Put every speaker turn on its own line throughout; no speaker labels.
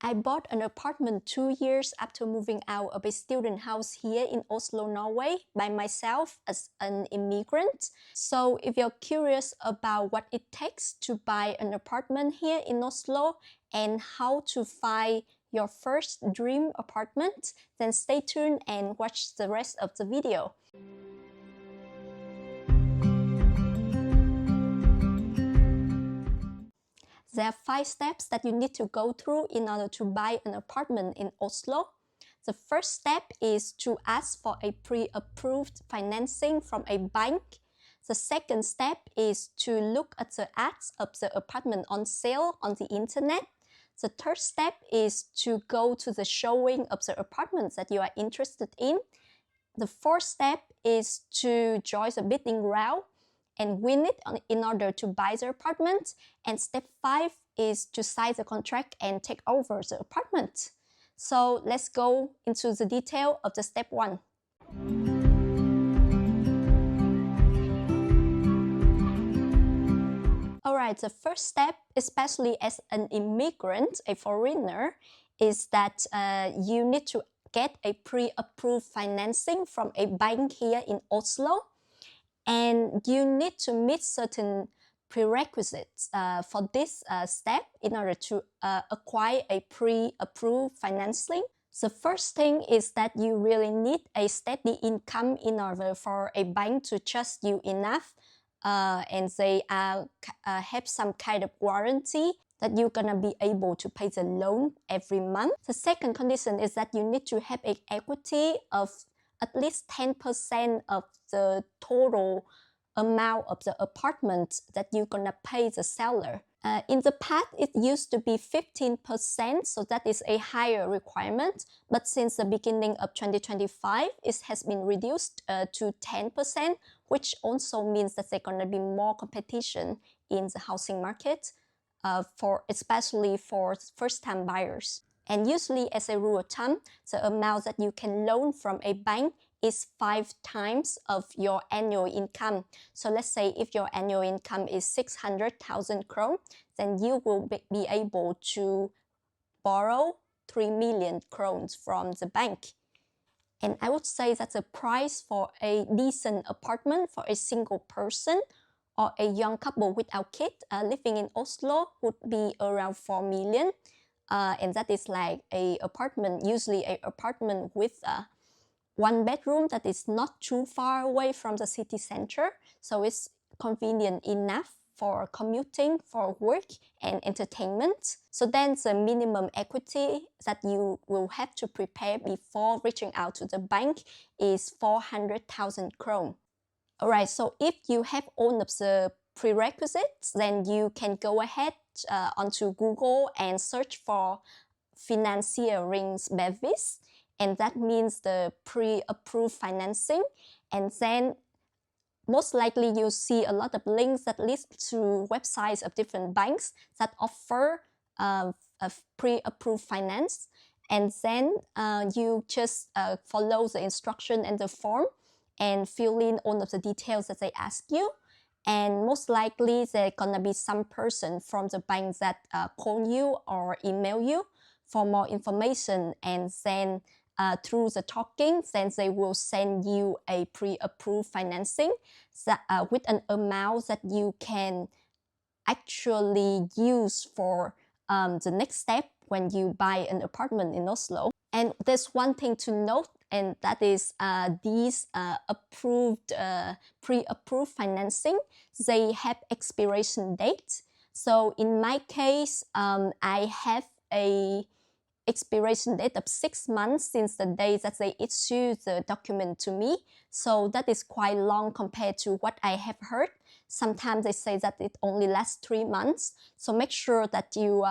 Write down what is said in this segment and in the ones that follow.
I bought an apartment 2 years after moving out of a student house here in Oslo, Norway by myself as an immigrant. So if you're curious about what it takes to buy an apartment here in Oslo and how to find your first dream apartment, then stay tuned and watch the rest of the video. There are 5 steps that you need to go through in order to buy an apartment in Oslo. The first step is to ask for a pre-approved financing from a bank. The second step is to look at the ads of the apartment on sale on the internet. The third step is to go to the showing of the apartments that you are interested in. The fourth step is to join the bidding round and win it in order to buy the apartment. And step 5 is to sign the contract and take over the apartment. So let's go into the detail of the step 1. Alright, the first step, especially as an immigrant, a foreigner, is that you need to get a pre-approved financing from a bank here in Oslo. And you need to meet certain prerequisites for this step in order to acquire a pre-approved financing. The first thing is that you really need a steady income in order for a bank to trust you enough, and they have some kind of guarantee that you're gonna be able to pay the loan every month. The second condition is that you need to have an equity of at least 10% of the total amount of the apartment that you're gonna pay the seller. In the past, it used to be 15%, so that is a higher requirement. But since the beginning of 2025, it has been reduced to 10%, which also means that there's gonna be more competition in the housing market, especially for first-time buyers. And usually, as a rule of thumb, the amount that you can loan from a bank is 5 times of your annual income. So let's say if your annual income is 600,000 krone, then you will be able to borrow 3 million krones from the bank. And I would say that the price for a decent apartment for a single person or a young couple without kids living in Oslo would be around 4 million. And that is like a apartment, usually an apartment with 1 bedroom that is not too far away from the city center. So it's convenient enough for commuting, for work and entertainment. So then the minimum equity that you will have to prepare before reaching out to the bank is 400,000 krone. Alright, so if you have all of the prerequisites, then you can go ahead onto Google and search for finansieringsbevis, and that means the pre-approved financing. And then most likely you'll see a lot of links that lead to websites of different banks that offer a pre-approved finance. And then you just follow the instruction and the form and fill in all of the details that they ask you. And most likely there's gonna be some person from the bank that call you or email you for more information, and then through the talking, then they will send you a pre-approved financing that, with an amount that you can actually use for the next step when you buy an apartment in Oslo. And there's one thing to note, and that is these pre-approved financing, they have expiration date. So in my case, I have a expiration date of 6 months since the day that they issue the document to me. So that is quite long compared to what I have heard. Sometimes they say that it only lasts 3 months. So make sure that you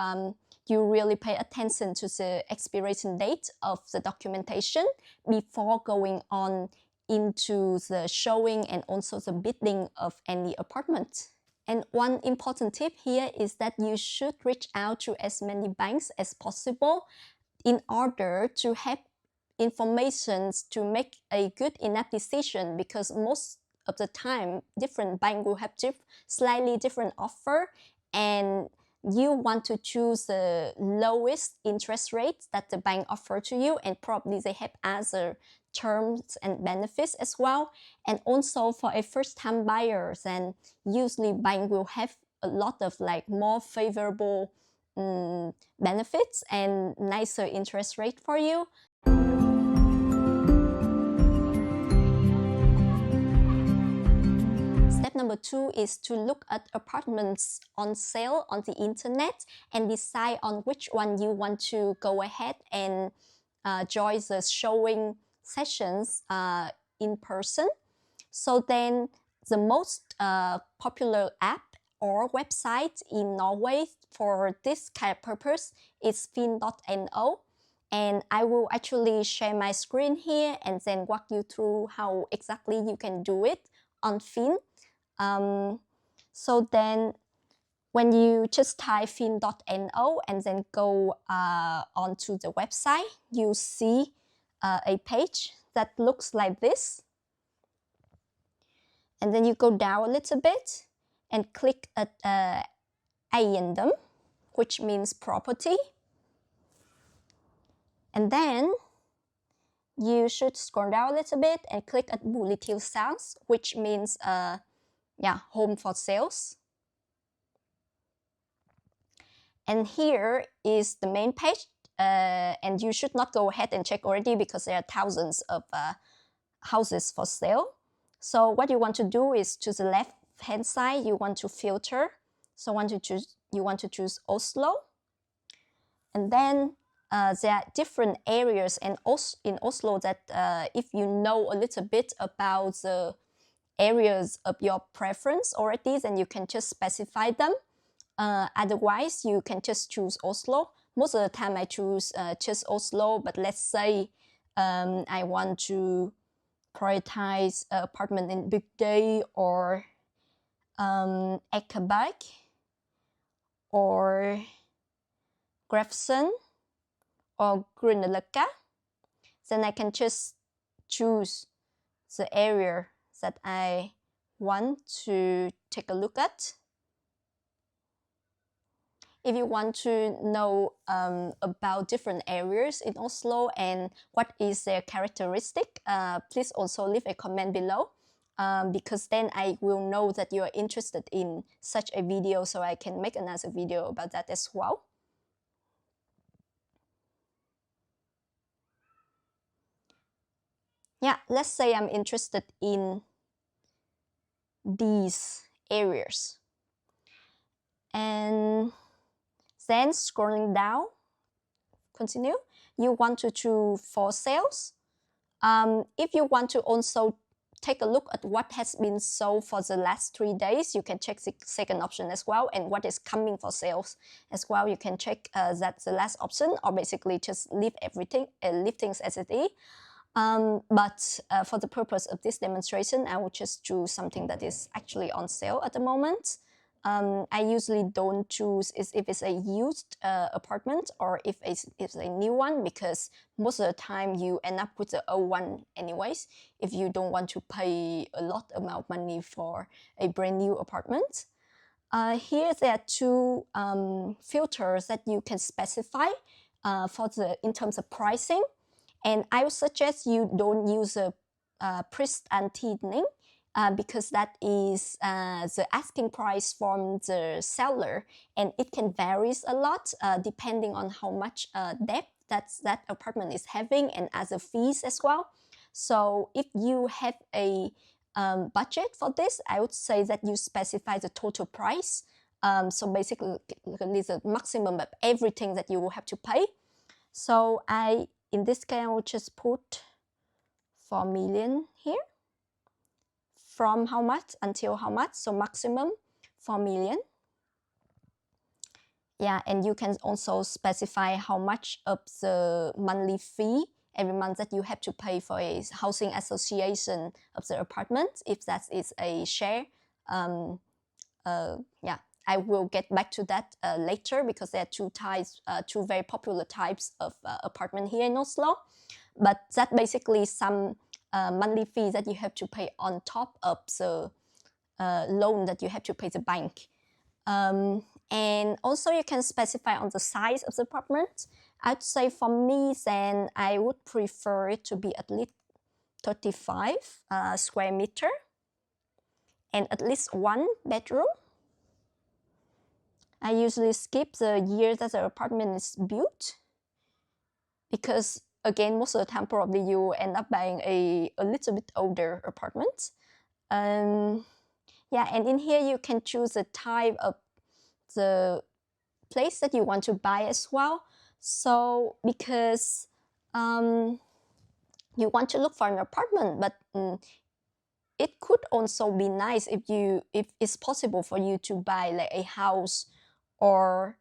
really pay attention to the expiration date of the documentation before going on into the showing and also the bidding of any apartment. And one important tip here is that you should reach out to as many banks as possible in order to have information to make a good enough decision, because most of the time different banks will have slightly different offer, and you want to choose the lowest interest rate that the bank offer to you, and probably they have other terms and benefits as well. And also for a first-time buyer, then usually bank will have a lot of like more favorable benefits and nicer interest rate for you. Step number 2 is to look at apartments on sale on the internet and decide on which one you want to go ahead and join the showing sessions in person. So then the most popular app or website in Norway for this kind of purpose is finn.no. And I will actually share my screen here and then walk you through how exactly you can do it on Finn. So then when you just type finn.no and then go onto the website, you see a page that looks like this. And then you go down a little bit and click at eiendom, which means property. And then you should scroll down a little bit and click at boligtilsalg, which means home for sales. And here is the main page, and you should not go ahead and check already because there are thousands of houses for sale. So what you want to do is to the left hand side, you want to filter. So you want to choose Oslo. And then there are different areas in Oslo that if you know a little bit about the areas of your preference already, then you can just specify them. Otherwise, you can just choose Oslo. Most of the time I choose just Oslo, but let's say I want to prioritize apartment in Big Day or Ekeberg or Grefsen or Grünerløkka. Then I can just choose the area that I want to take a look at. If you want to know about different areas in Oslo and what is their characteristic, please also leave a comment below, because then I will know that you are interested in such a video, so I can make another video about that as well. Yeah, let's say I'm interested in these areas. And then scrolling down, continue, you want to choose for sales. If you want to also take a look at what has been sold for the last 3 days, you can check the second option as well, and what is coming for sales as well. You can check that's the last option, or basically just leave everything, leave things as it is. But for the purpose of this demonstration, I will just choose something that is actually on sale at the moment. I usually don't choose if it's a used apartment or if it's a new one, because most of the time you end up with the old one anyways, if you don't want to pay a lot amount of money for a brand new apartment. Here there are 2 filters that you can specify in terms of pricing. And I would suggest you don't use a pristantidning, because that is the asking price from the seller, and it can vary a lot depending on how much debt that apartment is having and other fees as well. So if you have a budget for this, I would say that you specify the total price. So basically the maximum of everything that you will have to pay. So in this case, I will just put 4 million here. From how much until how much, so maximum 4 million. Yeah, and you can also specify how much of the monthly fee every month that you have to pay for a housing association of the apartment, if that is a share. Yeah, I will get back to that later, because there are 2 very popular types of apartment here in Oslo. But that basically some monthly fees that you have to pay on top of the loan that you have to pay the bank. And also you can specify on the size of the apartment. I'd say for me, then I would prefer it to be at least 35 square meter and at least 1 bedroom. I usually skip the year that the apartment is built because, again, most of the time probably you end up buying a little bit older apartment. Yeah, and in here you can choose the type of the place that you want to buy as well. So because you want to look for an apartment, but it could also be nice if it's possible for you to buy like a house or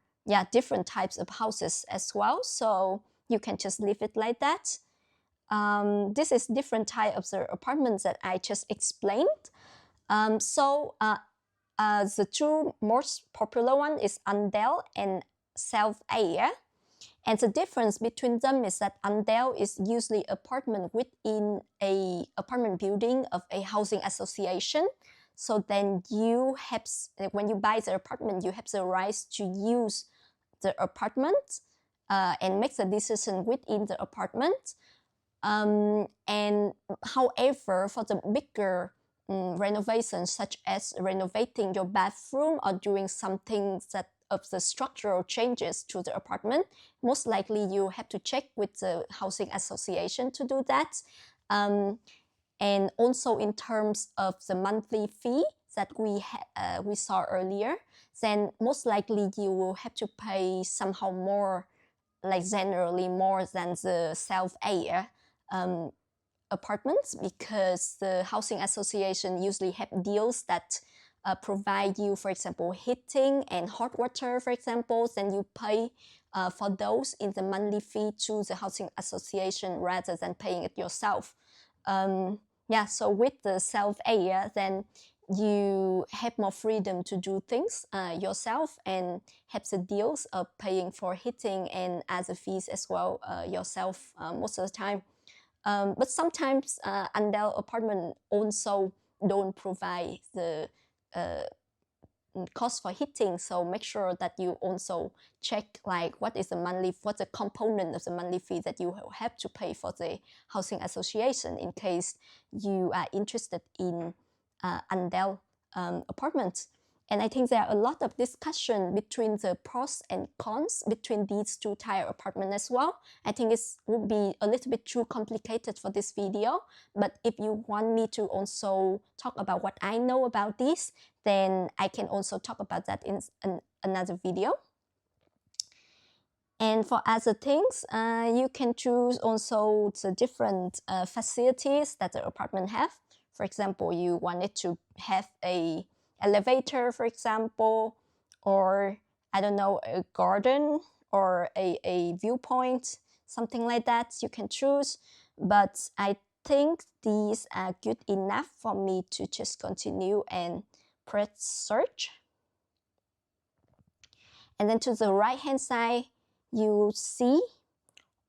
different types of houses as well. So you can just leave it like that. This is different type of the apartments that I just explained. The two most popular one is Andel and Self-Air. And the difference between them is that Andel is usually apartment within a apartment building of a housing association. So then you have, when you buy the apartment, you have the right to use the apartment and make the decision within the apartment. And however, for the bigger renovations, such as renovating your bathroom or doing something that of the structural changes to the apartment, most likely you have to check with the housing association to do that. And also in terms of the monthly fee that we saw earlier, then most likely you will have to pay somehow more, like generally more than the Self-Air apartments, because the housing association usually have deals that provide you, for example, heating and hot water, for example, then you pay for those in the monthly fee to the housing association rather than paying it yourself. So with the Self-Air, then you have more freedom to do things yourself and have the deals of paying for heating and other fees as well yourself most of the time. But sometimes Andel apartment also don't provide the cost for heating, so make sure that you also check like what's the component of the monthly fee that you have to pay for the housing association in case you are interested in Andel apartments. And I think there are a lot of discussion between the pros and cons between these two type of apartment as well. I think it would be a little bit too complicated for this video, but if you want me to also talk about what I know about this, then I can also talk about that in another video. And for other things, you can choose also the different facilities that the apartment have. For example, you wanted to have a elevator, for example, or I don't know, a garden or a viewpoint, something like that you can choose. But I think these are good enough for me to just continue and press search. And then to the right hand side, you see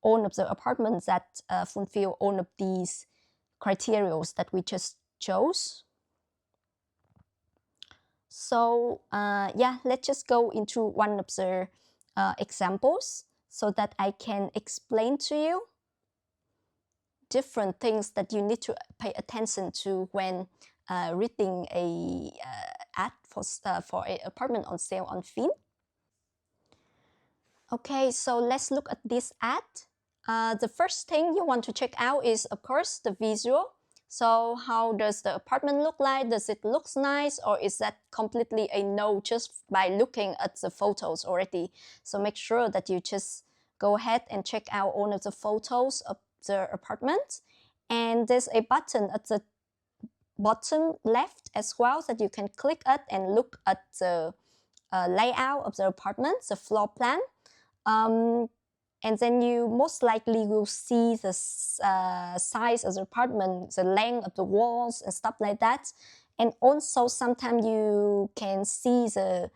all of the apartments that fulfill all of these criteria that we just chose. So let's just go into one of the examples so that I can explain to you different things that you need to pay attention to when reading a ad for an apartment on sale on Finn. Okay, so let's look at this ad. The first thing you want to check out is, of course, the visual. So how does the apartment look like? Does it look nice, or is that completely a no just by looking at the photos already? So make sure that you just go ahead and check out all of the photos of the apartment. And there's a button at the bottom left as well that you can click at and look at the layout of the apartment, the floor plan. And then you most likely will see the size of the apartment, the length of the walls and stuff like that. And also sometimes you can see the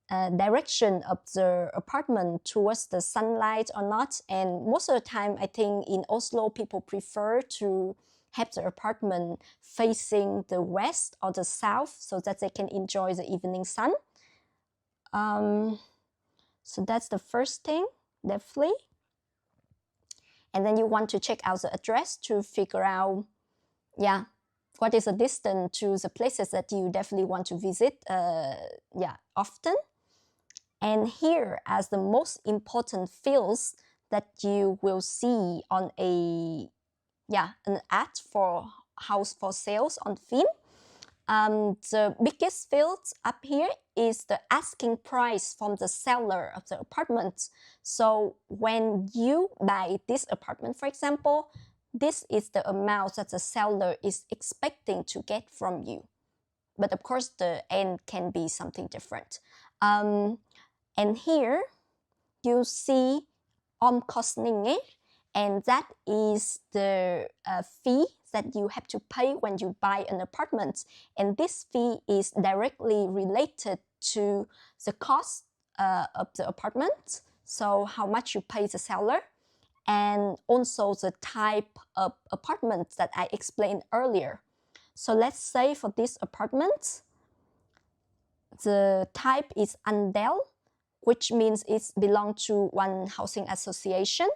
direction of the apartment towards the sunlight or not. And most of the time, I think in Oslo, people prefer to have the apartment facing the west or the south so that they can enjoy the evening sun. So that's the first thing, definitely. And then you want to check out the address to figure out, what is the distance to the places that you definitely want to visit, often. And here, as the most important fields that you will see on an ad for house for sales on Finn, the biggest field up here is the asking price from the seller of the apartment. So when you buy this apartment, for example, this is the amount that the seller is expecting to get from you. But of course, the end can be something different. And here you see omkostninger, and that is the fee that you have to pay when you buy an apartment. And this fee is directly related to the cost of the apartment, so how much you pay the seller, and also the type of apartment that I explained earlier. So let's say for this apartment, the type is andel, which means it belongs to one housing association.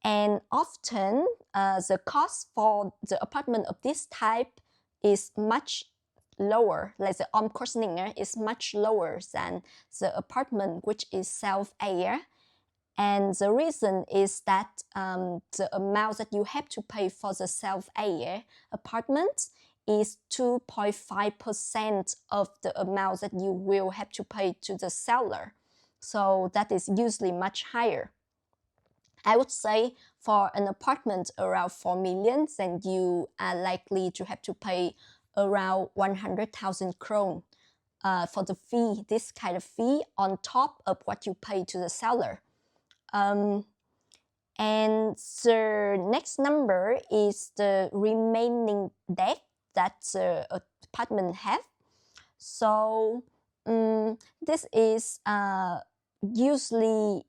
And often the cost for the apartment of this type is much lower, like the omkostninger is much lower than the apartment which is self-eje. And the reason is that the amount that you have to pay for the self-eje apartment is 2.5% of the amount that you will have to pay to the seller. So that is usually much higher. I would say for an apartment around 4 million, then you are likely to have to pay around 100,000 krone for the fee, this kind of fee, on top of what you pay to the seller. And the next number is the remaining debt that the apartment have. So this is usually,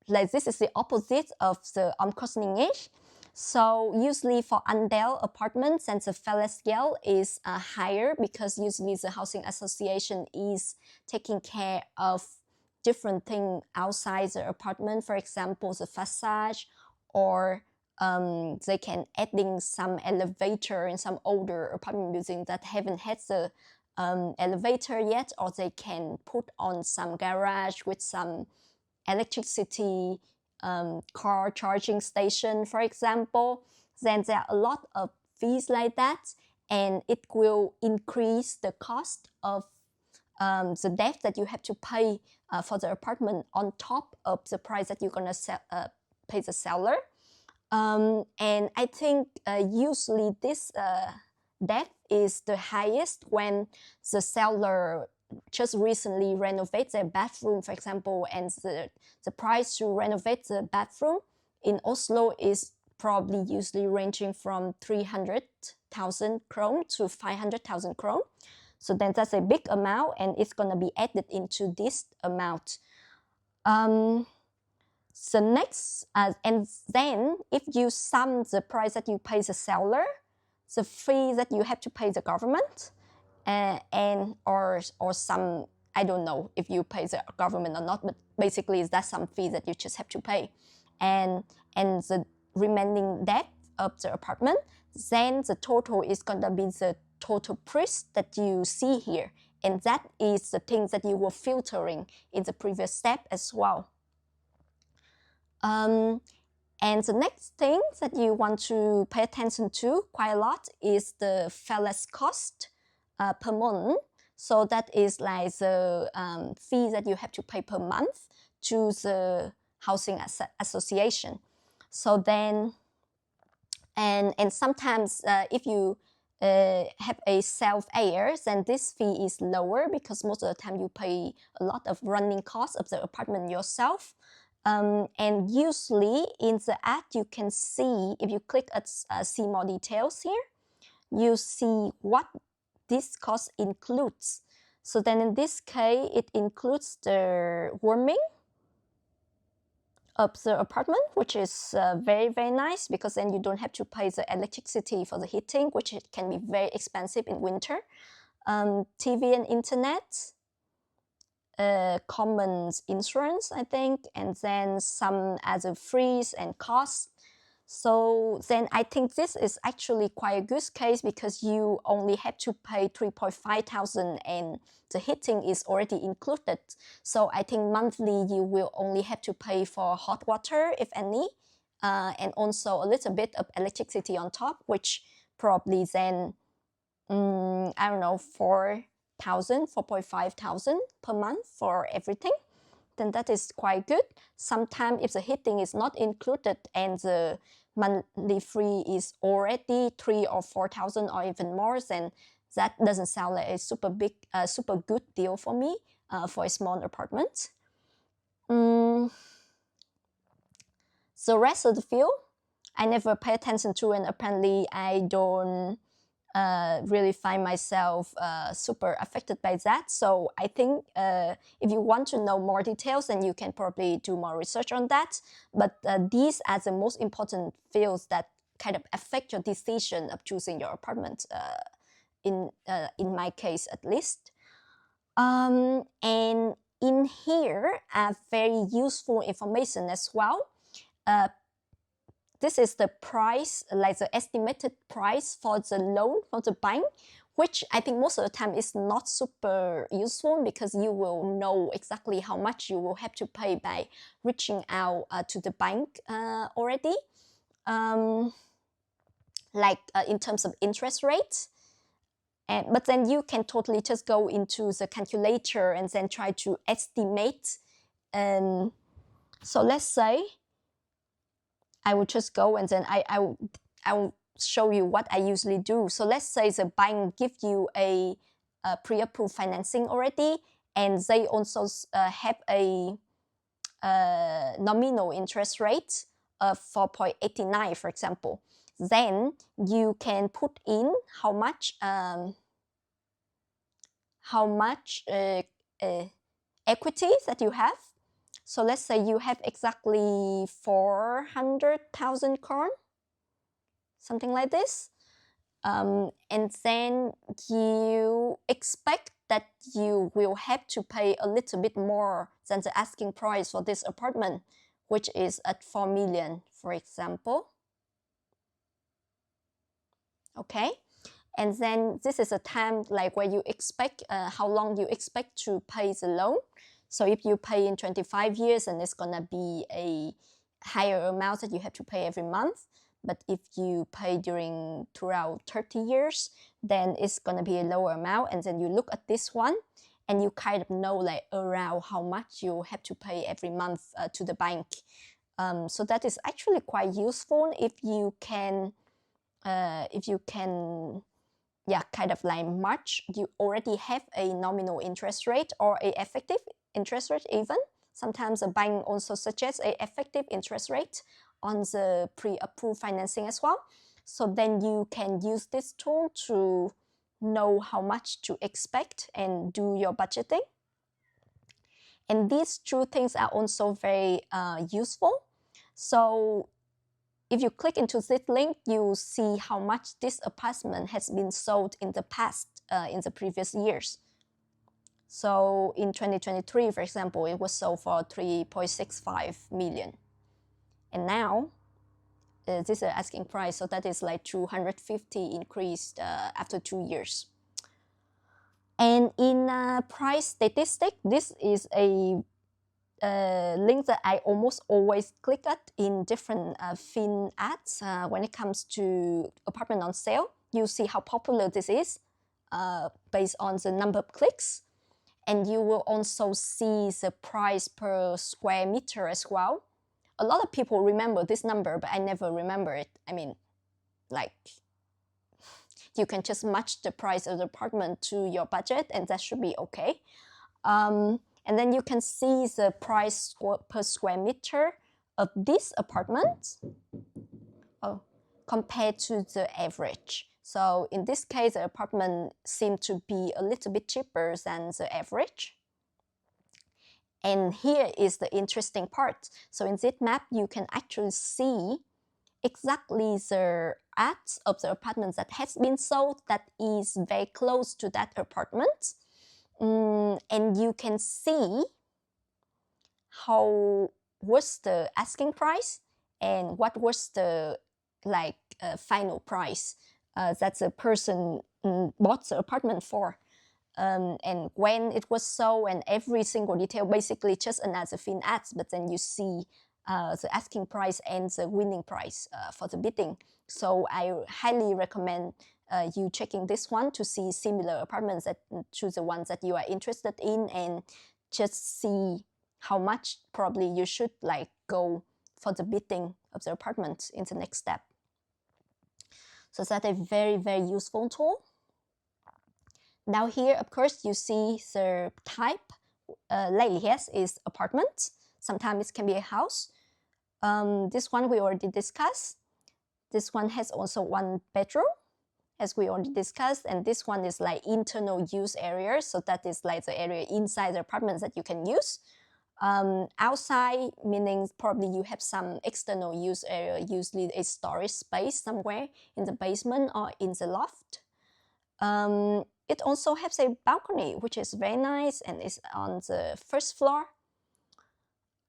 like, this is the opposite of the omkostninger. So usually for andel apartments, and the fellesgjeld is higher, because usually the housing association is taking care of different things outside the apartment, for example, the facade, or they can adding some elevator in some older apartment buildings that haven't had the elevator yet, or they can put on some garage with some electricity, car charging station, for example. Then there are a lot of fees like that, and it will increase the cost of the debt that you have to pay for the apartment on top of the price that you're gonna pay the seller. And I think usually this debt is the highest when the seller just recently renovate their bathroom, for example, and the price to renovate the bathroom in Oslo is probably usually ranging from 300,000 krone to 500,000 krone. So then that's a big amount, and it's going to be added into this amount. So next, and then if you sum the price that you pay the seller, the fee that you have to pay the government, and or some, I don't know if you pay the government or not, but basically that's some fee that you just have to pay, and the remaining debt of the apartment, then the total is going to be the total price that you see here, and that is the things that you were filtering in the previous step as well. And the next thing that you want to pay attention to quite a lot is the felles cost per month. So that is like the fee that you have to pay per month to the housing association. So then, and sometimes if you have a self-eje, then this fee is lower, because most of the time you pay a lot of running costs of the apartment yourself. And usually in the ad you can see, if you click at see more details here, you see what this cost includes. So then in this case, it includes the warming of the apartment, which is very, very nice, because then you don't have to pay the electricity for the heating, which it can be very expensive in winter. TV and internet, common insurance, I think, and then some other fees and costs. So then I think this is actually quite a good case because you only have to pay 3.5 thousand and the heating is already included. So I think monthly you will only have to pay for hot water, if any, and also a little bit of electricity on top, which probably then, I don't know, 4.5 thousand per month for everything. Then that is quite good. Sometimes if the heating is not included and the monthly fee is already 3 or 4 thousand or even more, then that doesn't sound like a super good deal for me for a small apartment. The rest of the field, I never pay attention to, and apparently I don't really find myself super affected by that. So I think if you want to know more details, then you can probably do more research on that. But these are the most important fields that kind of affect your decision of choosing your apartment, in my case at least. And in here are very useful information as well. This is the price, like the estimated price for the loan from the bank, which I think most of the time is not super useful because you will know exactly how much you will have to pay by reaching out to the bank already. In terms of interest rates. But then you can totally just go into the calculator and then try to estimate. So let's say I will just go and then I will show you what I usually do. So let's say the bank give you a pre-approved financing already, and they also have a nominal interest rate of 4.89, for example. Then you can put in how much equity that you have. So let's say you have exactly 400,000 krone, something like this. And then you expect that you will have to pay a little bit more than the asking price for this apartment, which is at 4 million, for example. Okay, and then this is a time like where you expect how long you expect to pay the loan. So if you pay in 25 years, then it's gonna be a higher amount that you have to pay every month. But if you pay throughout 30 years, then it's gonna be a lower amount. And then you look at this one, and you kind of know like around how much you have to pay every month to the bank. So that is actually quite useful if you can, kind of like match. You already have a nominal interest rate or a effective interest rate even. Sometimes the bank also suggests a effective interest rate on the pre-approved financing as well. So then you can use this tool to know how much to expect and do your budgeting. And these two things are also very useful. So if you click into this link, you see how much this apartment has been sold in the past, in the previous years. So in 2023, for example, it was sold for 3.65 million. And now, this is the asking price, so that is like 250 increased after 2 years. And in price statistic, this is a link that I almost always click at in different Finn ads when it comes to apartment on sale. You see how popular this is based on the number of clicks. And you will also see the price per square meter as well. A lot of people remember this number, but I never remember it. I mean, like, you can just match the price of the apartment to your budget, and that should be okay. And then you can see the price per square meter of this apartment compared to the average. So in this case, the apartment seemed to be a little bit cheaper than the average. And here is the interesting part. So in this map, you can actually see exactly the ads of the apartment that has been sold that is very close to that apartment. and you can see how was the asking price and what was the final price that the person bought the apartment for, and when it was sold, and every single detail, basically just another fin ads, but then you see the asking price and the winning price for the bidding. So I highly recommend you checking this one to see similar apartments, that choose the ones that you are interested in, and just see how much probably you should go for the bidding of the apartment in the next step. So that's a very, very useful tool. Now here, of course, you see the type. Lately, yes, is apartment. Sometimes it can be a house. This one we already discussed. This one has also 1 bedroom, as we already discussed. And this one is like internal use area. So that is like the area inside the apartments that you can use. Outside, meaning probably you have some external use area, usually a storage space somewhere in the basement or in the loft. It also has a balcony, which is very nice, and is on the first floor.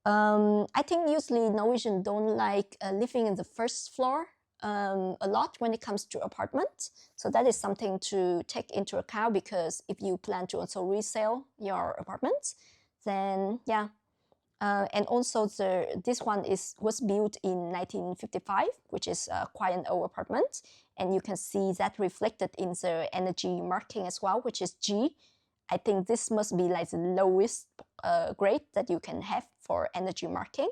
I think usually Norwegians don't like living in the first floor a lot when it comes to apartments. So that is something to take into account, because if you plan to also resell your apartments, then yeah. And also this one was built in 1955, which is quite an old apartment. And you can see that reflected in the energy marking as well, which is G. I think this must be like the lowest grade that you can have for energy marking.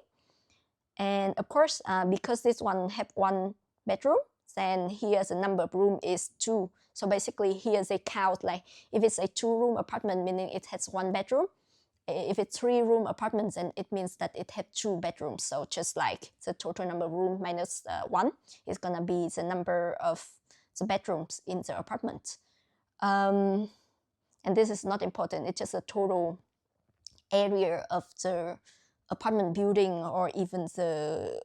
And of course, because this one have 1 bedroom, then here's the number of room is 2. So basically here's a count, like if it's a 2-room apartment, meaning it has 1 bedroom. If it's 3-room apartments, then it means that it had 2 bedrooms. So just like the total number of room minus 1 is gonna be the number of the bedrooms in the apartment. And this is not important. It's just a total area of the apartment building, or even the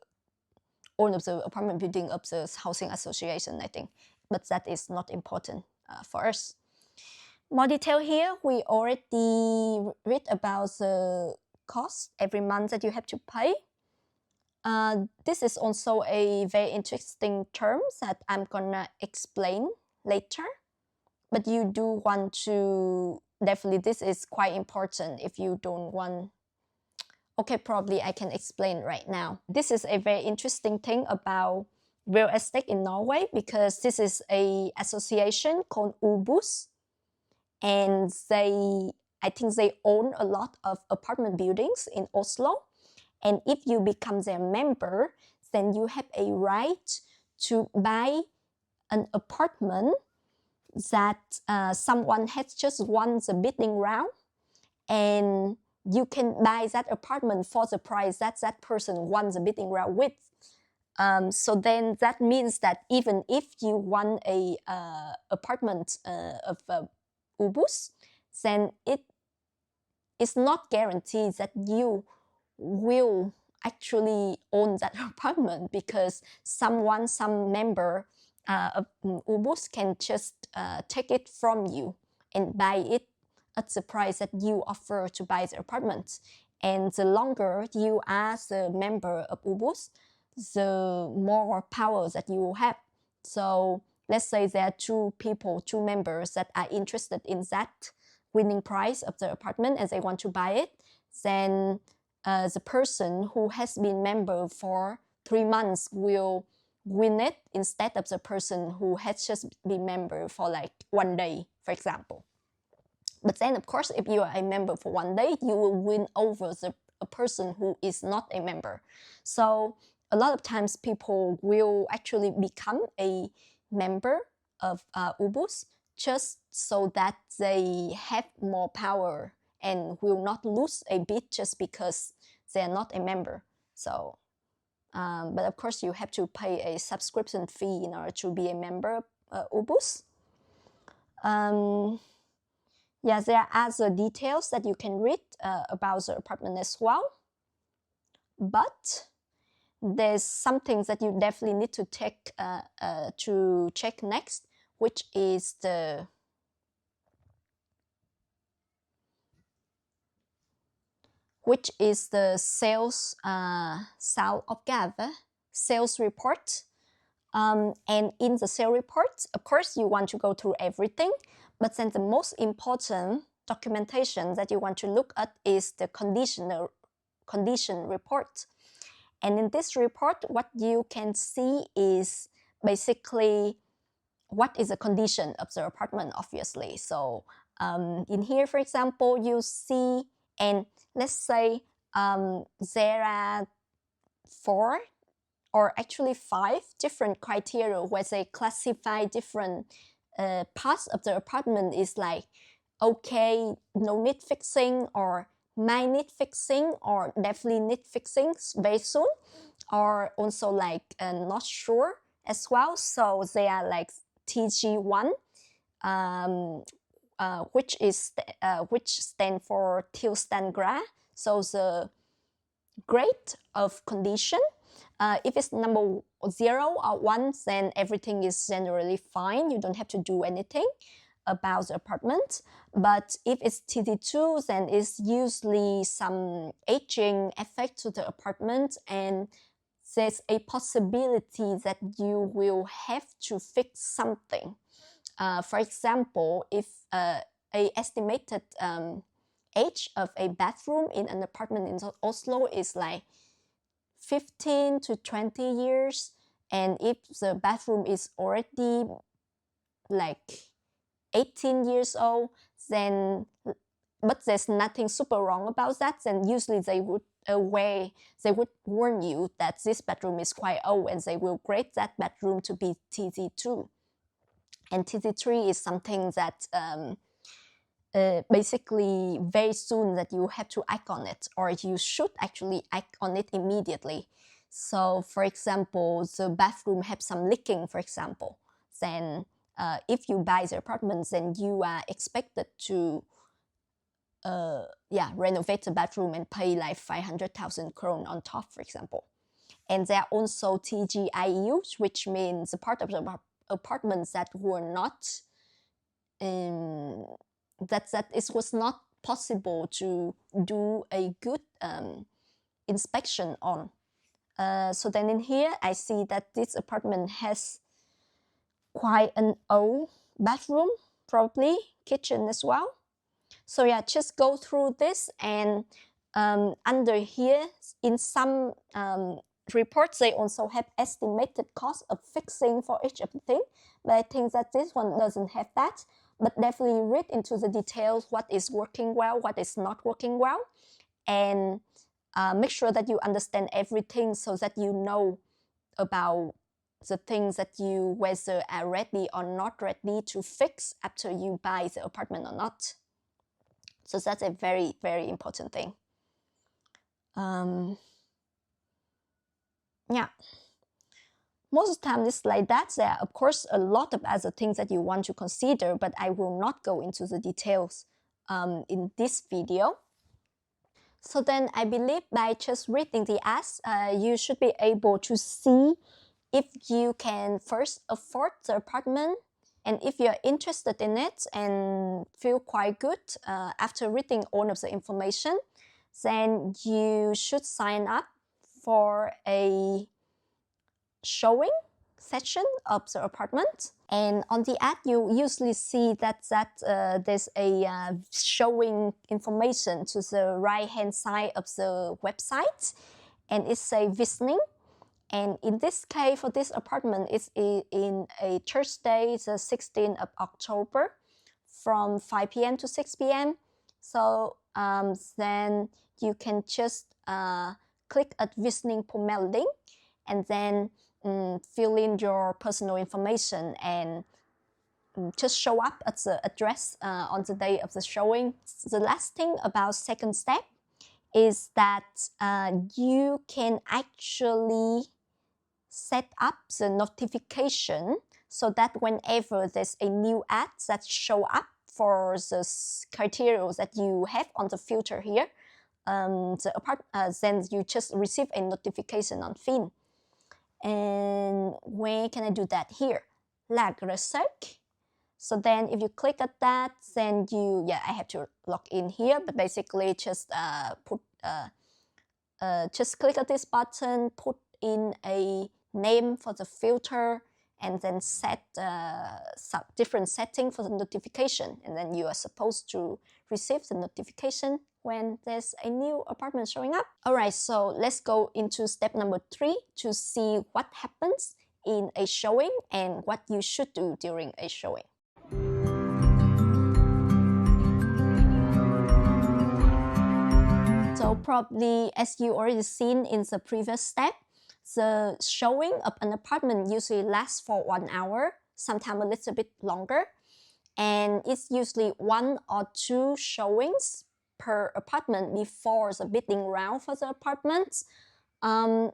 owner of the apartment building of the housing association, I think. But that is not important for us. More detail here, we already read about the cost every month that you have to pay. This is also a very interesting term that I'm gonna explain later. But you do want to, definitely this is quite important if you don't want. Okay, probably I can explain right now. This is a very interesting thing about real estate in Norway, because this is a association called Obos. And I think they own a lot of apartment buildings in Oslo. And if you become their member, then you have a right to buy an apartment that someone has just won the bidding round, and you can buy that apartment for the price that that person won the bidding round with. So then that means that even if you won a apartment of Ubus, then it is not guaranteed that you will actually own that apartment, because some member of Ubus can just take it from you and buy it at the price that you offer to buy the apartment. And the longer you are the member of Ubus, the more power that you will have. So let's say there are 2 members that are interested in that winning price of the apartment and they want to buy it, then the person who has been member for 3 months will win it instead of the person who has just been member for like 1 day, for example. But then, of course, if you are a member for 1 day, you will win over a person who is not a member. So a lot of times people will actually become a member of Ubus just so that they have more power and will not lose a bid just because they are not a member. So, but of course you have to pay a subscription fee in order to be a member of Ubus. Yeah, there are other details that you can read about the apartment as well. But there's something that you definitely need to check next, which is the which is the sales sales report. And in the sales report, of course, you want to go through everything, but then the most important documentation that you want to look at is the condition report. And in this report, what you can see is basically what is the condition of the apartment, obviously. So in here, for example, you see, and let's say there are 4 or actually 5 different criteria where they classify different parts of the apartment is like, okay, no need fixing, or might need fixing, or definitely need fixing very soon, or also like not sure as well. So they are like TG1, which stand for tilstandsgrad. So the grade of condition. If it's number 0 or 1, then everything is generally fine. You don't have to do anything about the apartment. But if it's TD2, then it's usually some aging effect to the apartment, and there's a possibility that you will have to fix something. For example, if a estimated age of a bathroom in an apartment in Oslo is like 15 to 20 years, and if the bathroom is already like 18 years old, then, but there's nothing super wrong about that, then usually they would warn you that this bedroom is quite old, and they will grade that bedroom to be TD2. And TD3 is something that basically very soon that you have to act on it, or you should actually act on it immediately. So for example, the bathroom have some leaking, for example, then if you buy the apartment, then you are expected to renovate the bathroom and pay like 500,000 krone on top, for example. And there are also TGIUs, which means the part of the apartments that were not that it was not possible to do a good inspection on. So then in here, I see that this apartment has quite an old bathroom, probably kitchen as well. So yeah, just go through this, and under here, in some reports, they also have estimated cost of fixing for each of the thing, but I think that this one doesn't have that. But definitely read into the details, what is working well, what is not working well, and make sure that you understand everything so that you know about the things that you whether are ready or not ready to fix after you buy the apartment or not. So that's a very, very important thing. Yeah. Most of the time it's like that. There are, of course, a lot of other things that you want to consider, but I will not go into the details in this video. So then I believe by just reading the ads, you should be able to see if you can first afford the apartment, and if you're interested in it and feel quite good after reading all of the information, then you should sign up for a showing section of the apartment. And on the ad, you usually see that there's a showing information to the right-hand side of the website, and it's a visning. And in this case, for this apartment, it's in a Thursday, the 16th of October, from 5 p.m. to 6 p.m. So then you can just click at visning påmelding, and then fill in your personal information and just show up at the address on the day of the showing. The last thing about second step is that you can actually set up the notification so that whenever there's a new ad that show up for the criteria that you have on the filter here, then you just receive a notification on Finn. And where can I do that? Here, research. So then if you click at that, then I have to log in here, but basically just put just click on this button, put in a name for the filter, and then set some different setting for the notification. And then you are supposed to receive the notification when there's a new apartment showing up. All right, so let's go into step number 3 to see what happens in a showing and what you should do during a showing. So probably, as you already seen in the previous step, the showing of an apartment usually lasts for 1 hour, sometimes a little bit longer. And it's usually 1 or 2 showings per apartment before the bidding round for the apartments. And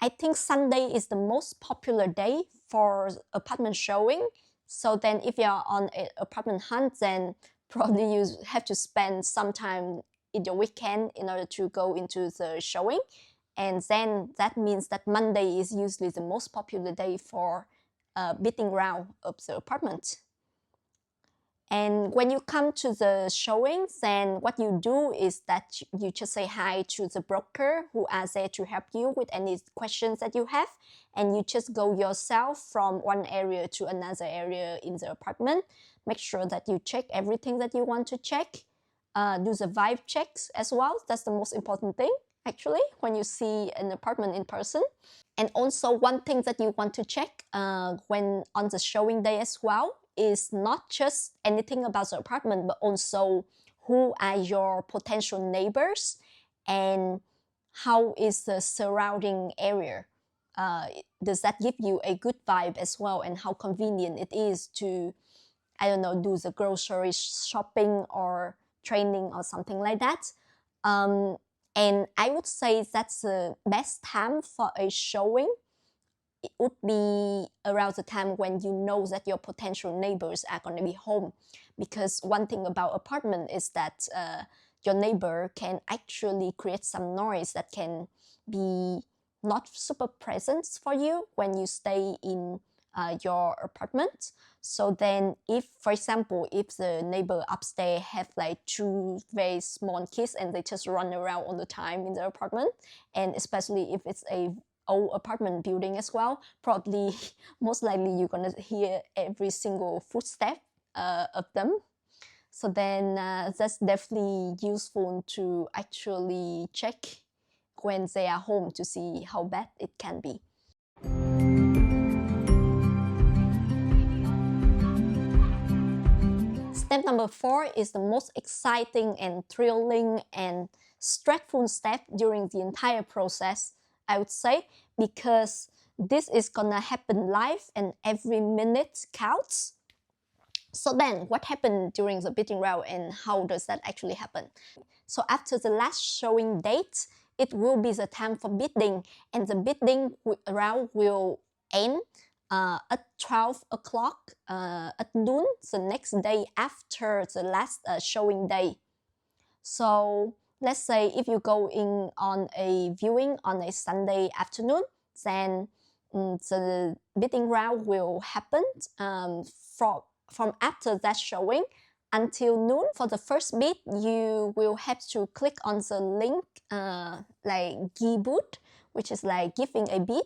I think Sunday is the most popular day for apartment showing. So then if you're on an apartment hunt, then probably you have to spend some time in your weekend in order to go into the showing. And then that means that Monday is usually the most popular day for bidding round of the apartment. And when you come to the showing, then what you do is that you just say hi to the broker who are there to help you with any questions that you have. And you just go yourself from one area to another area in the apartment. Make sure that you check everything that you want to check. Do the vibe checks as well. That's the most important thing, actually, when you see an apartment in person. And also one thing that you want to check when on the showing day as well is not just anything about the apartment, but also who are your potential neighbors and how is the surrounding area. Does that give you a good vibe as well, and how convenient it is to, I don't know, do the grocery shopping or training or something like that. And I would say that's the best time for a showing. It would be around the time when you know that your potential neighbors are going to be home. Because one thing about apartment is that your neighbor can actually create some noise that can be not super present for you when you stay in your apartment. So then if, for example, if the neighbor upstairs have like 2 very small kids and they just run around all the time in the apartment, and especially if it's a old apartment building as well, probably most likely you're gonna hear every single footstep of them. So then that's definitely useful to actually check when they are home to see how bad it can be. Step number 4 is the most exciting and thrilling and stressful step during the entire process, I would say, because this is gonna happen live and every minute counts. So then what happened during the bidding round and how does that actually happen? So after the last showing date, it will be the time for bidding, and the bidding round will end at 12 o'clock at noon the next day after the last showing day. So let's say if you go in on a viewing on a Sunday afternoon, then the bidding round will happen from after that showing until noon. For the first bid, you will have to click on the link like Bud, which is like giving a bid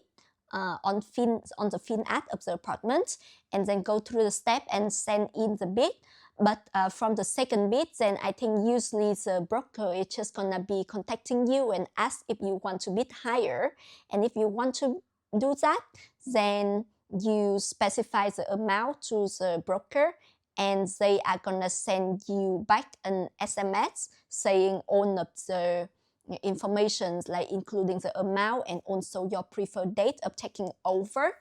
on the Finn app of the apartment, and then go through the step and send in the bid. But from the second bid, then I think usually the broker is just gonna be contacting you and ask if you want to bid higher. And if you want to do that, then you specify the amount to the broker, and they are gonna send you back an SMS saying all of the information, like including the amount and also your preferred date of taking over,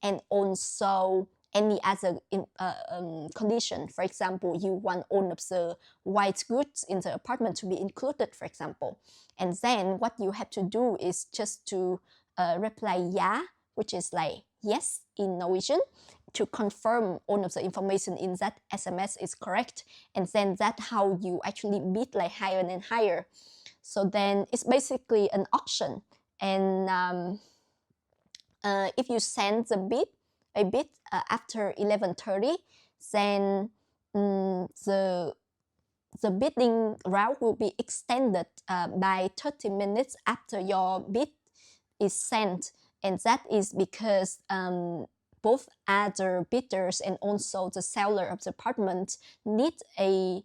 and also any other condition. For example, you want all of the white goods in the apartment to be included, for example. And then what you have to do is just to reply ja, which is like yes in Norwegian, to confirm all of the information in that SMS is correct. And then that's how you actually bid like higher and higher. So then it's basically an auction. And if you send a bid after 11:30, then the the bidding round will be extended by 30 minutes after your bid is sent. And that is because both other bidders and also the seller of the apartment need a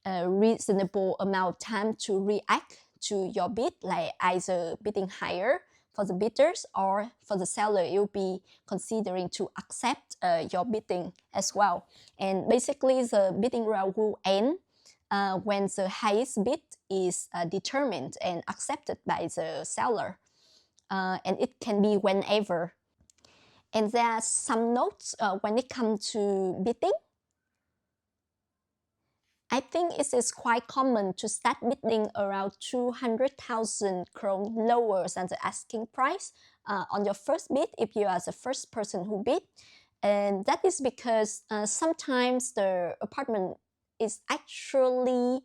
reasonable amount of time to react to your bid, like either bidding higher for the bidders, or for the seller, you'll be considering to accept your bidding as well. And basically, the bidding round will end when the highest bid is determined and accepted by the seller. And it can be whenever. And there are some notes when it comes to bidding. I think it is quite common to start bidding around 200,000 kron lower than the asking price on your first bid if you are the first person who bid. And that is because sometimes the apartment is actually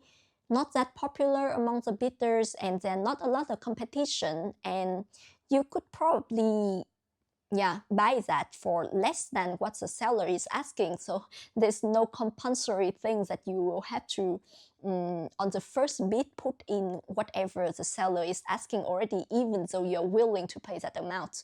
not that popular among the bidders, and there are not a lot of competition, and you could probably buy that for less than what the seller is asking. So there's no compulsory thing that you will have to on the first bid put in whatever the seller is asking already, even though you're willing to pay that amount.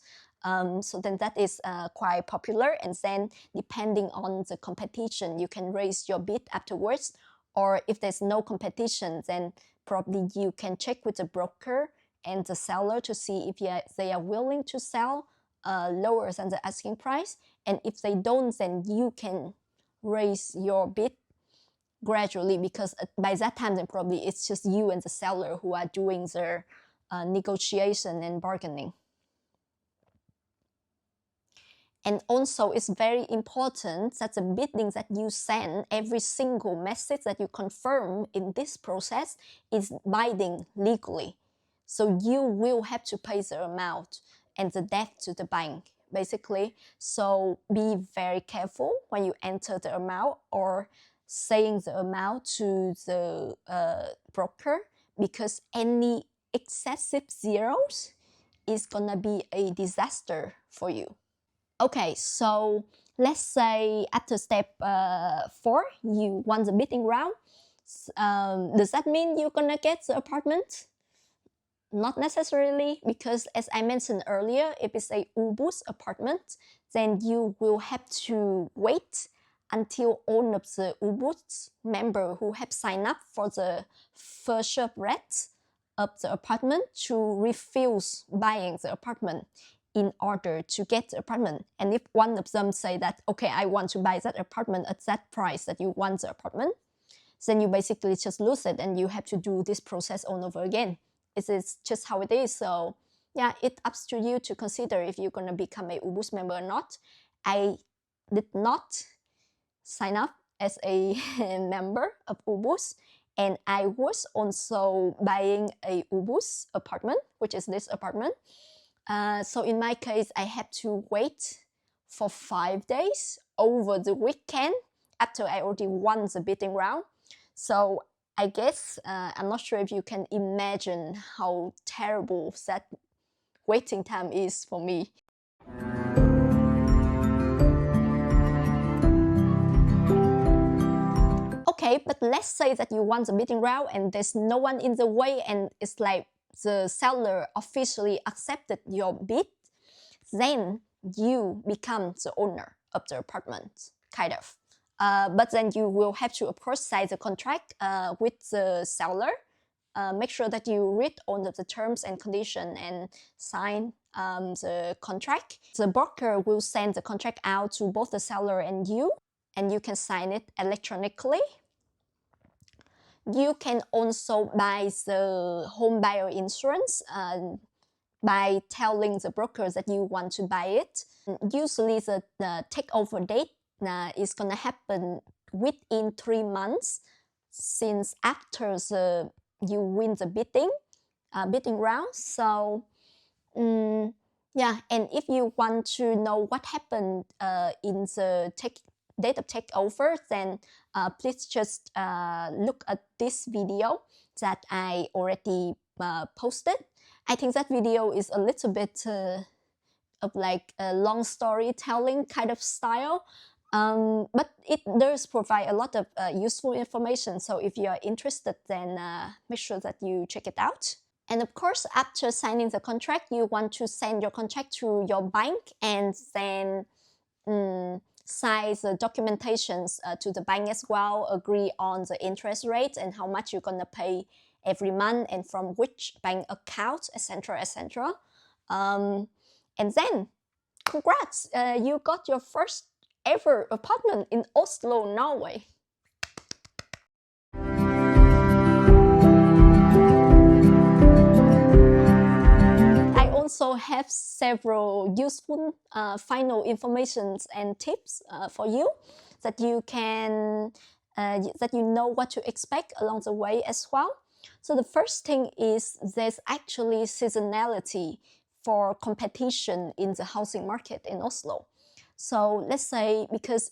So then that is quite popular, and then depending on the competition, you can raise your bid afterwards. Or if there's no competition, then probably you can check with the broker and the seller to see if they are willing to sell lower than the asking price. And if they don't, then you can raise your bid gradually, because by that time then probably it's just you and the seller who are doing their negotiation and bargaining. And also, it's very important that the bidding that you send, every single message that you confirm in this process, is binding legally. So you will have to pay the amount and the debt to the bank, basically. So be very careful when you enter the amount or saying the amount to the broker, because any excessive zeros is gonna be a disaster for you. Okay, so let's say after step 4, you won the bidding round. Does that mean you're gonna get the apartment? Not necessarily, because as I mentioned earlier, if it's a ubus apartment, then you will have to wait until all of the ubus members who have signed up for the first rate of the apartment to refuse buying the apartment in order to get the apartment. And if one of them say that, okay, I want to buy that apartment at that price that you want the apartment, then you basically just lose it and you have to do this process all over again. It is just how it is. So yeah, it's up to you to consider if you're going to become a ubus member or not. I did not sign up as a member of ubus, and I was also buying a ubus apartment, which is this apartment. So in my case, I had to wait for 5 days over the weekend after I already won the bidding round. So I guess I'm not sure if you can imagine how terrible that waiting time is for me. Okay, but let's say that you won the bidding round and there's no one in the way, and it's like the seller officially accepted your bid, then you become the owner of the apartment, kind of. But then you will have to, of course, sign the contract with the seller. Make sure that you read all of the terms and conditions and sign the contract. The broker will send the contract out to both the seller and you can sign it electronically. You can also buy the home buyer insurance by telling the broker that you want to buy it. Usually the takeover date is going to happen within 3 months since after you win the bidding round. So yeah, and if you want to know what happened in the date of takeover, then please just look at this video that I already posted. I think that video is a little bit of like a long storytelling kind of style. But it does provide a lot of useful information. So if you are interested, then make sure that you check it out. And of course, after signing the contract, you want to send your contract to your bank and then sign the documentations to the bank as well, agree on the interest rate and how much you're gonna pay every month and from which bank account, etc., etc. And then, congrats, you got your first ever apartment in Oslo, Norway. I also have several useful final informations and tips for you that you can that you know what to expect along the way as well. So the first thing is there's actually seasonality for competition in the housing market in Oslo. So let's say because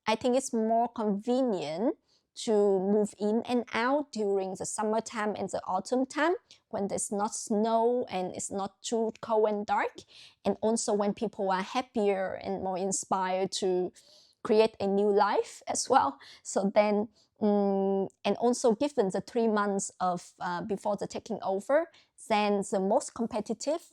I think it's more convenient to move in and out during the summertime and the autumn time when there's not snow and it's not too cold and dark, and also when people are happier and more inspired to create a new life as well. So then and also given the 3 months of before the taking over, then the most competitive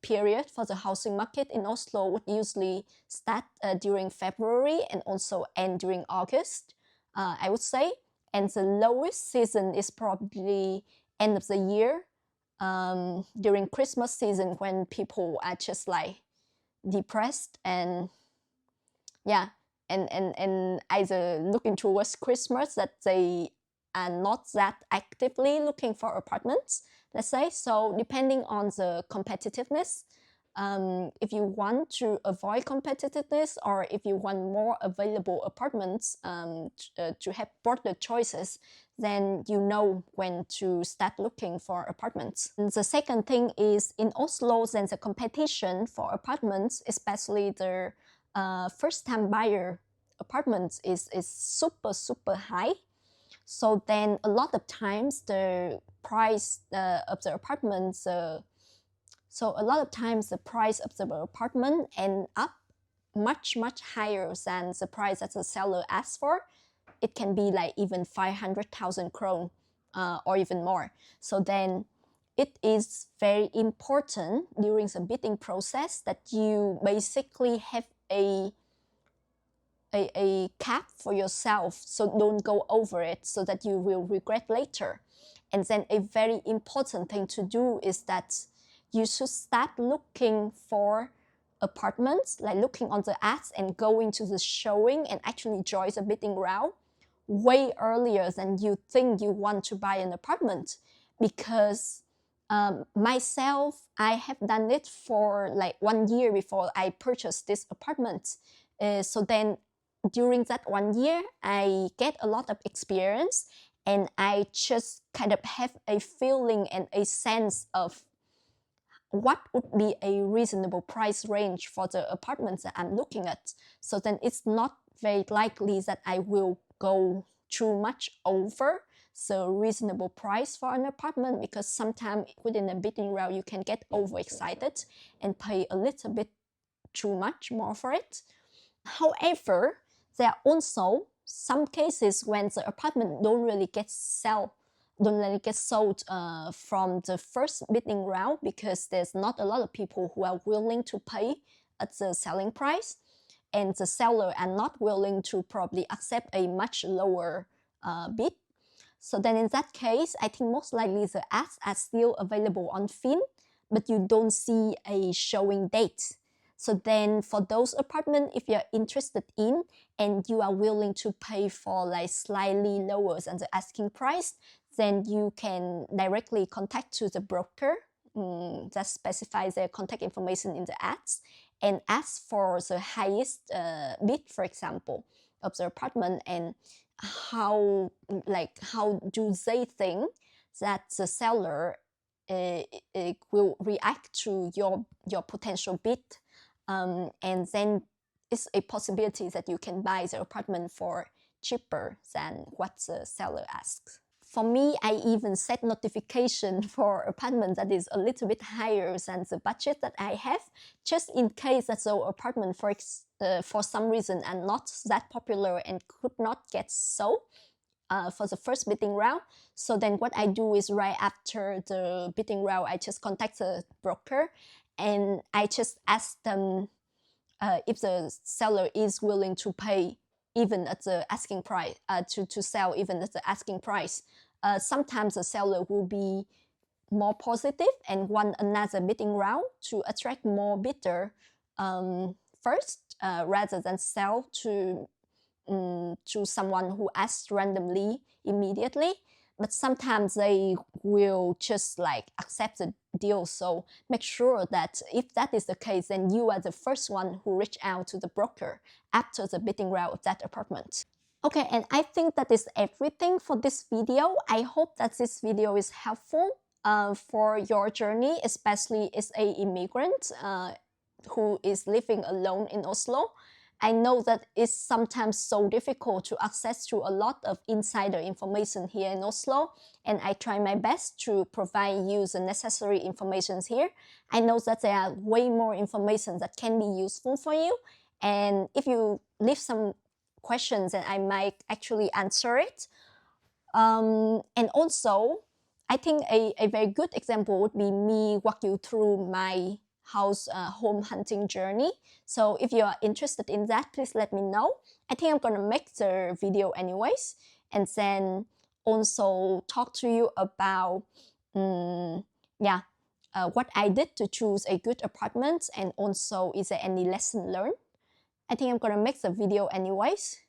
period for the housing market in Oslo would usually start during February and also end during August, I would say. And the lowest season is probably end of the year, during Christmas season, when people are just like depressed and yeah, and either looking towards Christmas, that they are not that actively looking for apartments, let's say. So depending on the competitiveness, if you want to avoid competitiveness or if you want more available apartments to have broader choices, then you know when to start looking for apartments. And the second thing is in Oslo, then the competition for apartments, especially the first-time buyer apartments, is super high. So then a lot of times the price of the apartments, so a lot of times the price of the apartment end up much higher than the price that the seller asks for. It can be like even 500,000 krone or even more. So then it is very important during the bidding process that you basically have a cap for yourself, so don't go over it so that you will regret later. And then a very important thing to do is that you should start looking for apartments, like looking on the ads and going to the showing and actually join the bidding round way earlier than you think you want to buy an apartment. Because myself, I have done it for like 1 year before I purchased this apartment. So then during that 1 year, I get a lot of experience and I just kind of have a feeling and a sense of what would be a reasonable price range for the apartments that I'm looking at. So then it's not very likely that I will go too much over the reasonable price for an apartment, because sometimes within a bidding round you can get overexcited and pay a little bit too much more for it. However, there are also some cases when the apartment don't really get sold from the first bidding round, because there's not a lot of people who are willing to pay at the selling price, and the seller are not willing to probably accept a much lower bid. So then in that case, I think most likely the ads are still available on Finn, but you don't see a showing date. So then for those apartments, if you're interested in and you are willing to pay for like slightly lower than the asking price, then you can directly contact to the broker that specifies their contact information in the ads and ask for the highest bid, for example, of the apartment, and how do they think that the seller will react to your potential bid, and then it's a possibility that you can buy the apartment for cheaper than what the seller asks. For me, I even set notification for apartment that is a little bit higher than the budget that I have, just in case that the apartment for some reason are not that popular and could not get sold for the first bidding round. So then what I do is right after the bidding round, I just contact the broker and I just ask them if the seller is willing to pay even at the asking price, to sell even at the asking price. Sometimes the seller will be more positive and want another bidding round to attract more bidder first, rather than sell to someone who asks randomly immediately. But sometimes they will just like accept the deal. So make sure that if that is the case, then you are the first one who reach out to the broker after the bidding round of that apartment. Okay, and I think that is everything for this video. I hope that this video is helpful for your journey, especially as an immigrant who is living alone in Oslo. I know that it's sometimes so difficult to access to a lot of insider information here in Oslo, and I try my best to provide you the necessary information here. I know that there are way more information that can be useful for you, and if you leave some questions, then I might actually answer it. And also, I think a very good example would be me walk you through my house home hunting journey. So if you are interested in that, please let me know. I think I'm gonna make the video anyways, and then also talk to you about what I did to choose a good apartment, and also is there any lesson learned. I think I'm gonna make the video anyways,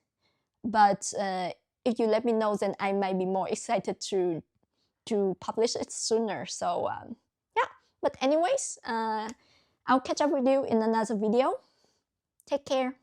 but if you let me know, then I might be more excited to publish it sooner. So yeah, but anyways, I'll catch up with you in another video. Take care.